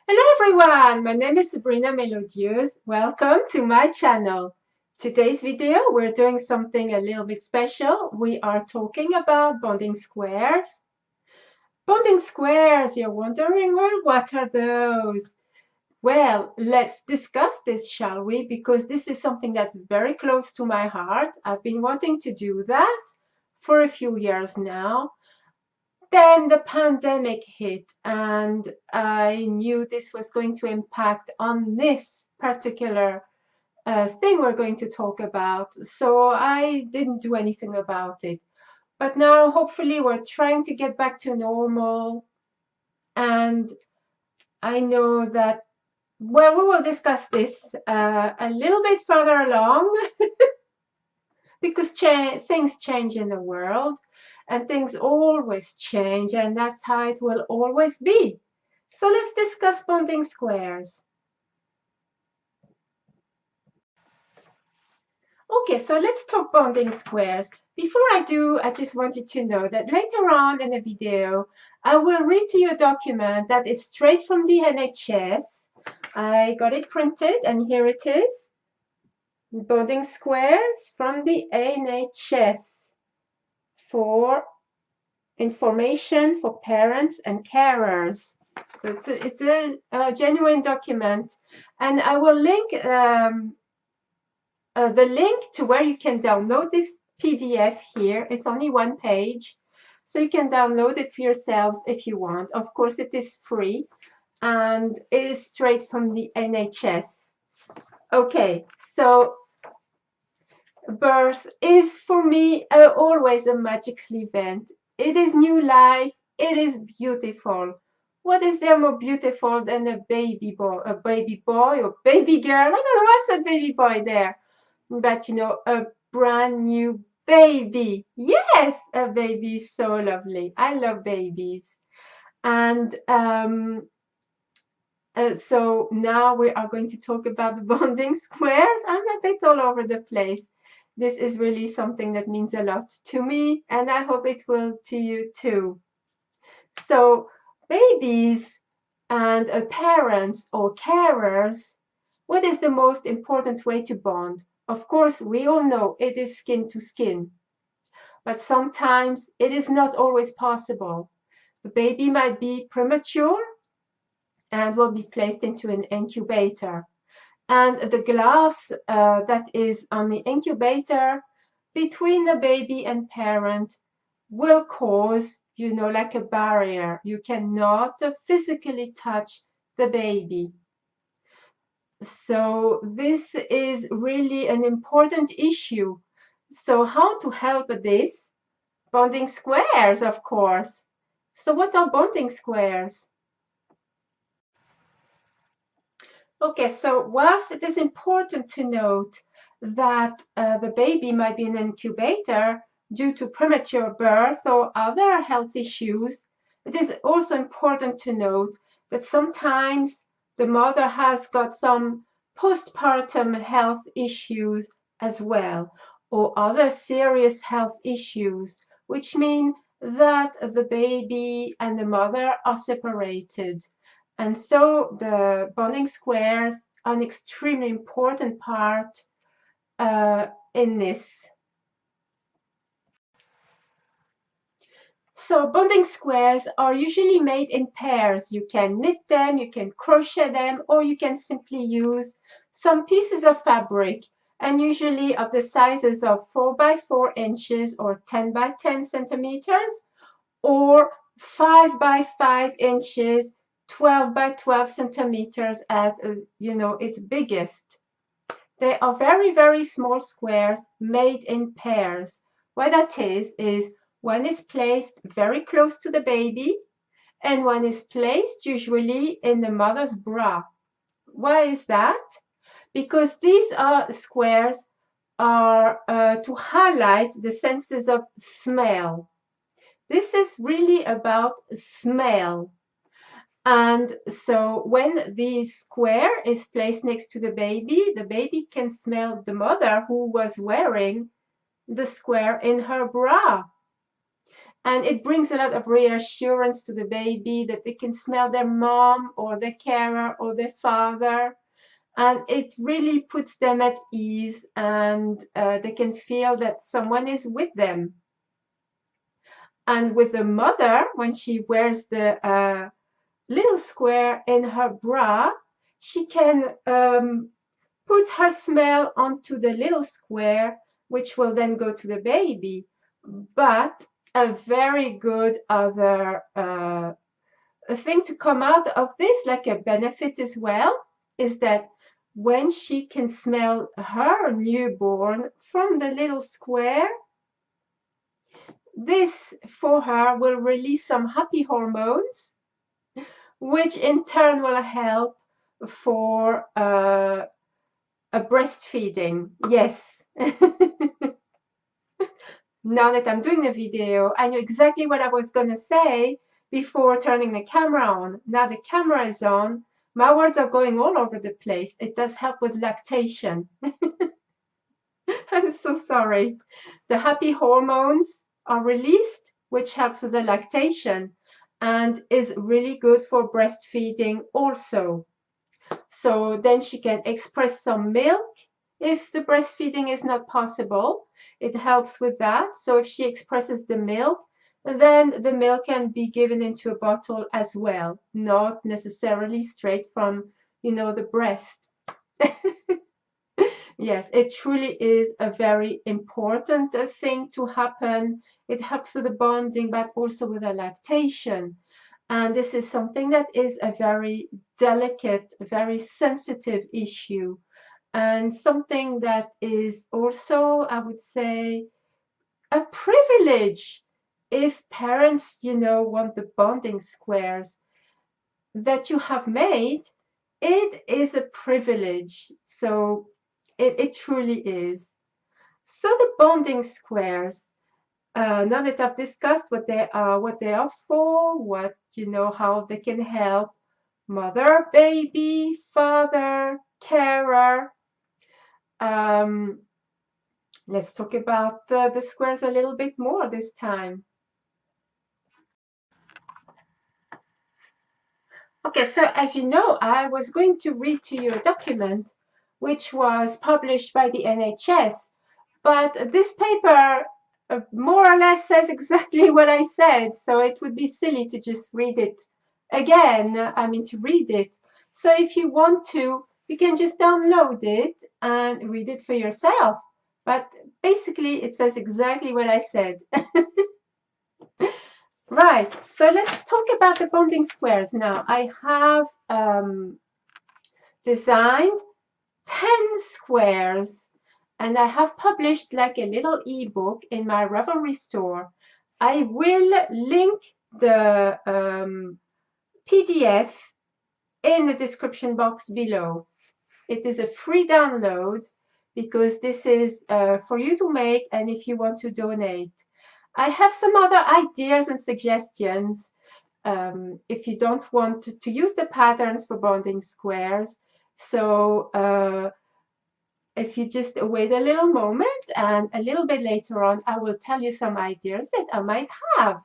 Hello everyone, my name is Sabrina Mélodie. Welcome to my channel. Today's video, we're doing something a little bit special. We are talking about bonding squares. Bonding squares, you're wondering, well, what are those? Well, let's discuss this, shall we? Because this is something that's very close to my heart. I've been wanting to do that for a few years now. Then the pandemic hit, and I knew this was going to impact on this particular thing we're going to talk about. So I didn't do anything about it. But now, hopefully, we're trying to get back to normal. And I know that, well, we will discuss this a little bit further along because things change in the world. And things always change, and that's how it will always be. So let's discuss bonding squares. Okay, so let's talk bonding squares. Before I do, I just wanted to know that later on in the video, I will read to you a document that is straight from the NHS. I got it printed, and here it is. Bonding squares from the NHS for information for parents and carers. So it's a genuine document, and I will link the link to where you can download this PDF here. It's only one page, so you can download it for yourselves if you want. Of course, it is free and is straight from the NHS. Okay, so birth is for me always a magical event. It is new life. It is beautiful. What is there more beautiful than a baby boy or baby girl? I don't know why I said baby boy there, but you know, a brand new baby. Yes, a baby is so lovely. I love babies, and so now we are going to talk about the bonding squares. I'm a bit all over the place. This is really something that means a lot to me, and I hope it will to you too. So babies and parents or carers, what is the most important way to bond? Of course, we all know it is skin to skin, but sometimes it is not always possible. The baby might be premature and will be placed into an incubator. And the glass that is on the incubator between the baby and parent will cause, you know, like a barrier. You cannot physically touch the baby. So this is really an important issue. So how to help this? Bonding squares, of course. So what are bonding squares? Okay, so whilst it is important to note that the baby might be in an incubator due to premature birth or other health issues, it is also important to note that sometimes the mother has got some postpartum health issues as well, or other serious health issues, which mean that the baby and the mother are separated. And so the bonding squares are an extremely important part in this. So bonding squares are usually made in pairs. You can knit them, you can crochet them, or you can simply use some pieces of fabric, and usually of the sizes of 4 by 4 inches or 10 by 10 centimeters, or 5 by 5 inches, 12 by 12 centimeters at, you know, its biggest. They are very, very small squares made in pairs. What that is one is placed very close to the baby, and one is placed usually in the mother's bra. Why is that? Because these are squares are to highlight the senses of smell. This is really about smell. And so when the square is placed next to the baby can smell the mother who was wearing the square in her bra. And it brings a lot of reassurance to the baby that they can smell their mom or their carer or their father. And it really puts them at ease, and they can feel that someone is with them. And with the mother, when she wears the little square in her bra, she can put her smell onto the little square, which will then go to the baby. But a very good other a thing to come out of this, like a benefit as well, is that when she can smell her newborn from the little square, this for her will release some happy hormones, which in turn will help for a breastfeeding. Yes. Now that I'm doing the video, I knew exactly what I was going to say before turning the camera on. Now the camera is on. My words are going all over the place. It does help with lactation. I'm so sorry. The happy hormones are released, which helps with the lactation and is really good for breastfeeding also. So then she can express some milk if the breastfeeding is not possible. It helps with that. So if she expresses the milk, then the milk can be given into a bottle as well, not necessarily straight from, the breast. Yes, it truly is a very important thing to happen. It helps with the bonding, but also with the lactation. And this is something that is a very delicate, very sensitive issue, and something that is also, I would say, a privilege if parents, want the bonding squares that you have made. It is a privilege. So it truly is. So the bonding squares, now that I've discussed what they are for, how they can help mother, baby, father, carer. Let's talk about the squares a little bit more this time. Okay, so as you know, I was going to read to you a document which was published by the NHS, but this paper more or less says exactly what I said, so it would be silly to just read it again, to read it. So if you want to, you can just download it and read it for yourself. But basically, it says exactly what I said. Right, so let's talk about the bonding squares now. I have designed 10 squares, and I have published like a little ebook in my Ravelry store. I will link the PDF in the description box below. It is a free download because this is for you to make and if you want to donate. I have some other ideas and suggestions if you don't want to use the patterns for bonding squares. So if you just wait a little moment and a little bit later on, I will tell you some ideas that I might have.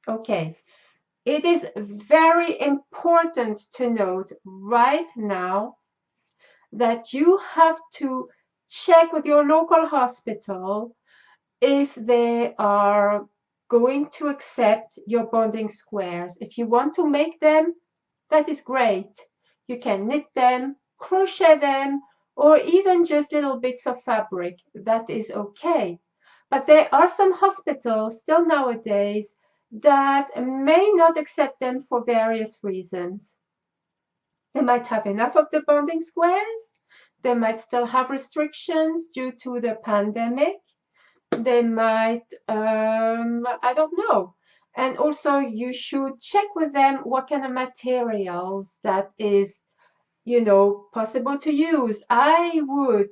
Okay, it is very important to note right now that you have to check with your local hospital if they are going to accept your bonding squares. If you want to make them, that is great. You can knit them, crochet them, or even just little bits of fabric. That is okay. But there are some hospitals still nowadays that may not accept them for various reasons. They might have enough of the bonding squares. They might still have restrictions due to the pandemic. They might, I don't know. And also you should check with them what kind of materials that is, possible to use. I would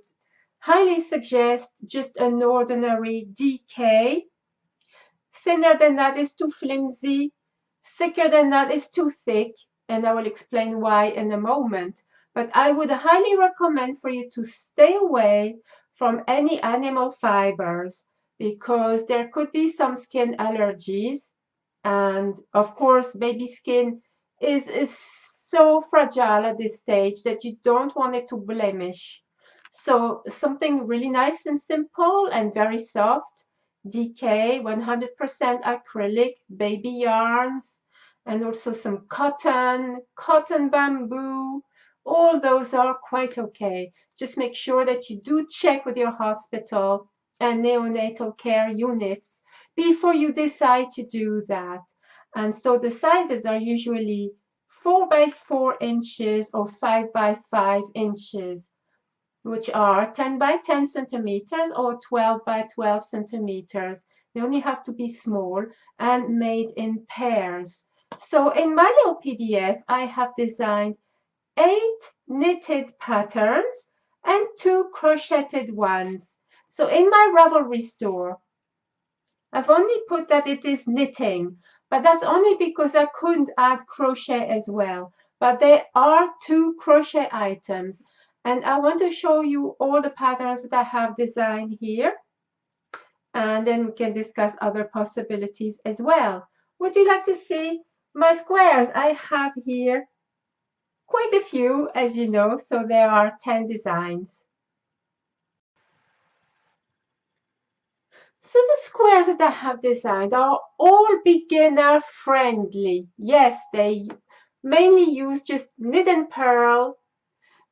highly suggest just an ordinary DK. Thinner than that is too flimsy. Thicker than that is too thick. And I will explain why in a moment. But I would highly recommend for you to stay away from any animal fibers because there could be some skin allergies. And of course, baby skin is so fragile at this stage that you don't want it to blemish. So something really nice and simple and very soft, DK, 100% acrylic, baby yarns, and also some cotton bamboo. All those are quite okay. Just make sure that you do check with your hospital and neonatal care units before you decide to do that. And so the sizes are usually 4 by 4 inches or 5 by 5 inches, which are 10 by 10 centimeters or 12 by 12 centimeters. They only have to be small and made in pairs. So in my little PDF, I have designed 8 knitted patterns and 2 crocheted ones. So in my Ravelry store, I've only put that it is knitting, but that's only because I couldn't add crochet as well. But there are 2 crochet items, and I want to show you all the patterns that I have designed here, and then we can discuss other possibilities as well. Would you like to see my squares? I have here quite a few, as you know, so there are 10 designs. So the squares that I have designed are all beginner friendly. Yes, they mainly use just knit and purl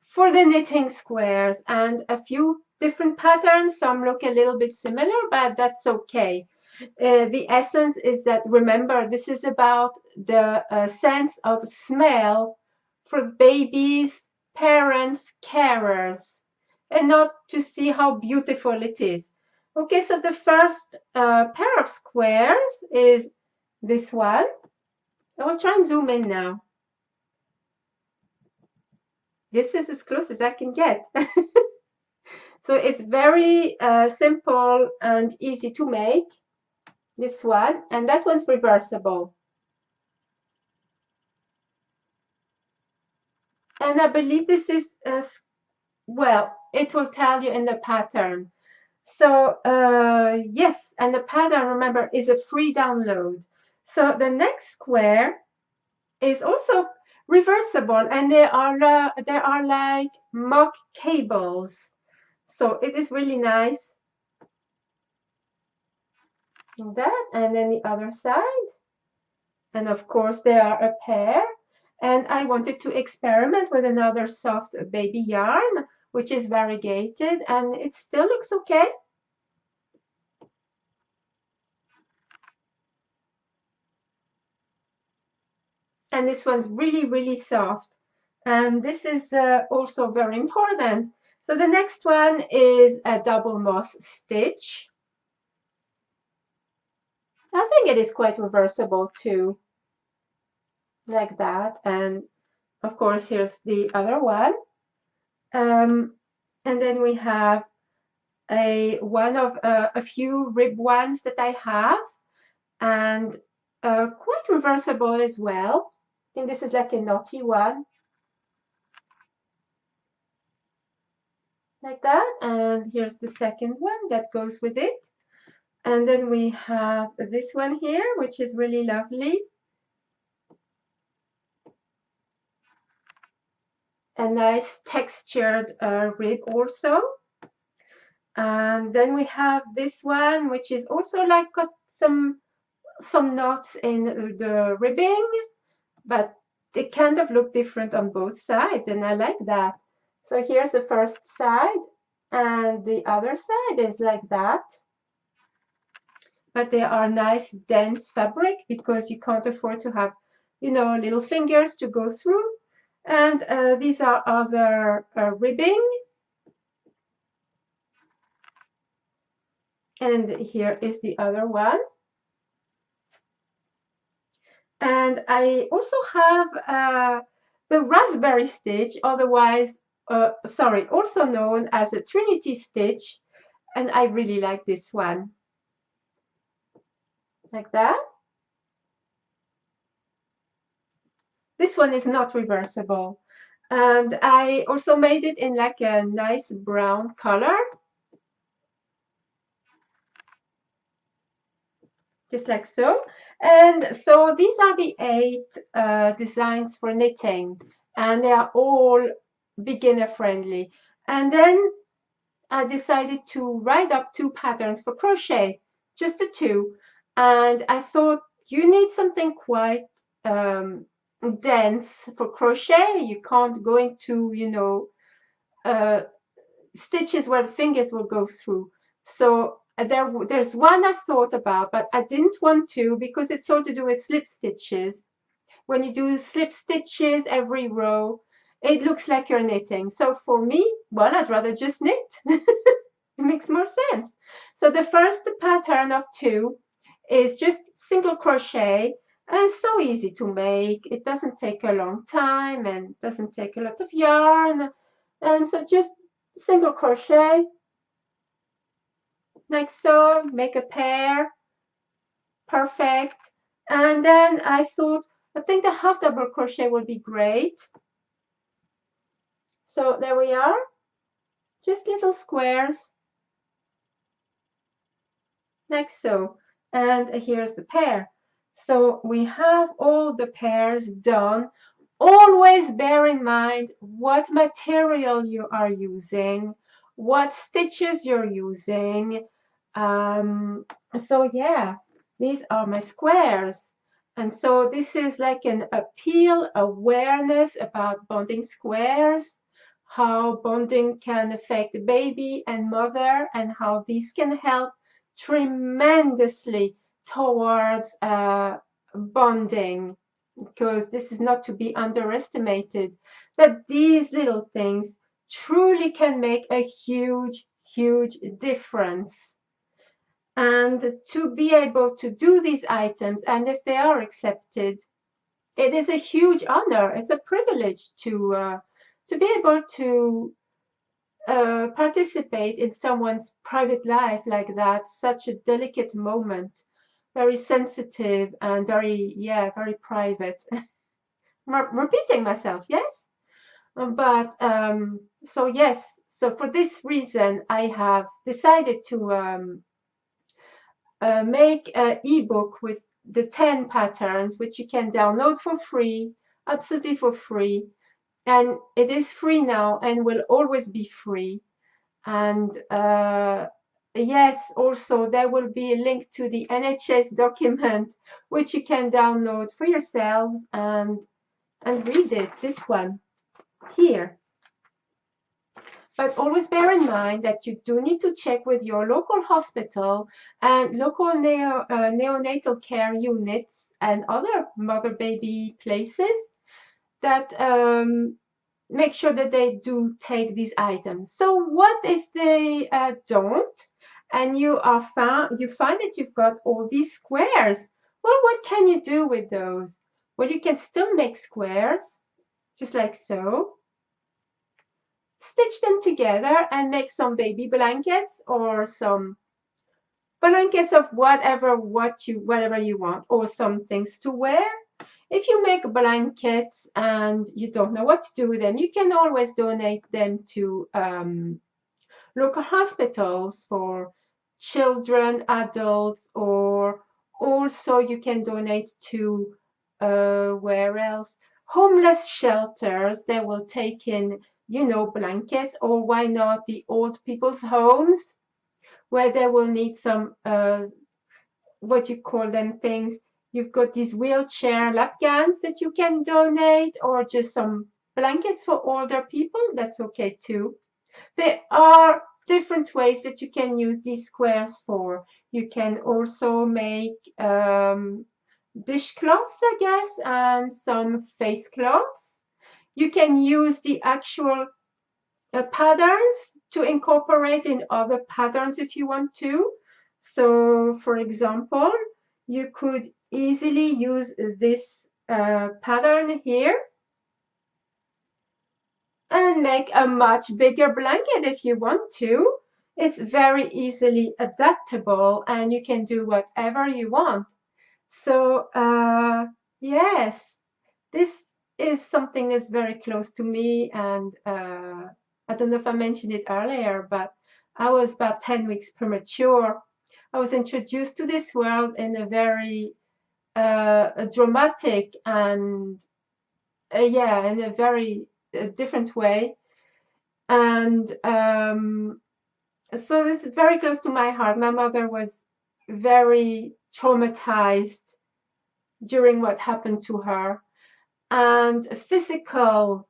for the knitting squares and a few different patterns. Some look a little bit similar, but that's okay. The essence is that, remember, this is about the sense of smell for babies, parents, carers, and not to see how beautiful it is. Okay, so the first pair of squares is this one. I will try and zoom in now. This is as close as I can get. So it's very simple and easy to make, this one, and that one's reversible. And I believe this is, well, it will tell you in the pattern. So yes, and the pattern, remember, is a free download. So the next square is also reversible, and there are like mock cables. So it is really nice. That, and then the other side. And of course, they are a pair. And I wanted to experiment with another soft baby yarn, which is variegated, and it still looks okay. And this one's really, really soft. And this is also very important. So the next one is a double moss stitch. I think it is quite reversible too, like that. And of course, here's the other one. And then we have one of a few rib ones that I have, and quite reversible as well. I think this is like a knotty one, like that. And here's the second one that goes with it. And then we have this one here, which is really lovely. A nice textured rib also. And then we have this one, which is also like got some knots in the ribbing, but they kind of look different on both sides, and I like that. So here's the first side, and the other side is like that. But they are nice dense fabric because you can't afford to have, you know, little fingers to go through. And these are other ribbing. And here is the other one. And I also have the raspberry stitch, otherwise, also known as a Trinity stitch. And I really like this one. Like that. This one is not reversible. And I also made it in like a nice brown color. just like so. And so these are the 8 designs for knitting, and they are all beginner friendly. And then I decided to write up 2 patterns for crochet, just the 2. And I thought you need something quite dense for crochet. You can't go into, uh, stitches where the fingers will go through. So there's one I thought about, but I didn't want to because it's all to do with slip stitches. When you do slip stitches every row, it looks like you're knitting. So for me, well, I'd rather just knit. It makes more sense. So the first pattern of 2 is just single crochet, and so easy to make. It doesn't take a long time and doesn't take a lot of yarn. And so just single crochet like so, make a pair, perfect. And then I thought, I think the half double crochet will be great. So there we are, just little squares like so. And here's the pair. So we have all the pairs done. Always bear in mind what material you are using, what stitches you're using. So yeah, these are my squares. And so this is like an appeal, awareness about bonding squares, how bonding can affect the baby and mother, and how these can help tremendously towards bonding, because this is not to be underestimated, that these little things truly can make a huge, huge difference. And to be able to do these items, and if they are accepted, it is a huge honor. It's a privilege to be able to participate in someone's private life like that, such a delicate moment, very sensitive and very, yeah, very private. Repeating myself, yes? But so yes, so for this reason, I have decided to make an ebook with the 10 patterns, which you can download for free, absolutely for free. And it is free now and will always be free. And yes, also there will be a link to the NHS document, which you can download for yourselves and read it, this one here. But always bear in mind that you do need to check with your local hospital and local neonatal care units and other mother-baby places that make sure that they do take these items. So what if they don't, and you find that you've got all these squares? Well, what can you do with those? Well, you can still make squares, just like so. Stitch them together and make some baby blankets or some blankets of whatever you want, or some things to wear. If you make blankets and you don't know what to do with them, you can always donate them to local hospitals for children, adults, or also you can donate to where else? Homeless shelters. They will take in, blankets, or why not the old people's homes, where they will need some what you call them things. You've got these wheelchair lap gowns that you can donate, or just some blankets for older people. That's okay too. There are different ways that you can use these squares for. You can also make dishcloths, I guess, and some face cloths. You can use the actual patterns to incorporate in other patterns if you want to. So, for example, you could easily use this pattern here and make a much bigger blanket if you want to. It's very easily adaptable and you can do whatever you want. So, yes, this is something that's very close to me, and I don't know if I mentioned it earlier, but I was about 10 weeks premature I was introduced to this world in a very dramatic and yeah, in a very different way. And so it's very close to my heart. My mother was very traumatized during what happened to her, and physical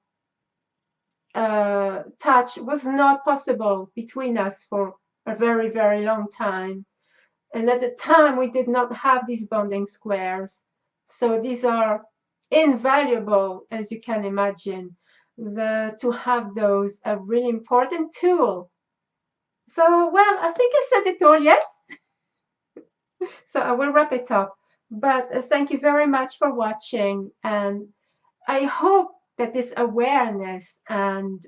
touch was not possible between us for a very, very long time. And at the time, we did not have these bonding squares. So these are invaluable, as you can imagine, to have those, a really important tool. So, well, I think I said it all, yes? So I will wrap it up. But thank you very much for watching. And I hope that this awareness and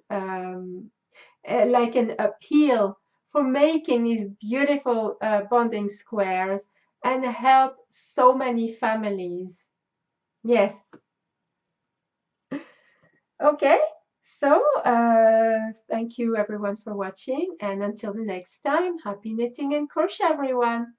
like an appeal for making these beautiful bonding squares and help so many families. Yes. Okay. So thank you everyone for watching, and until the next time, happy knitting and crochet everyone.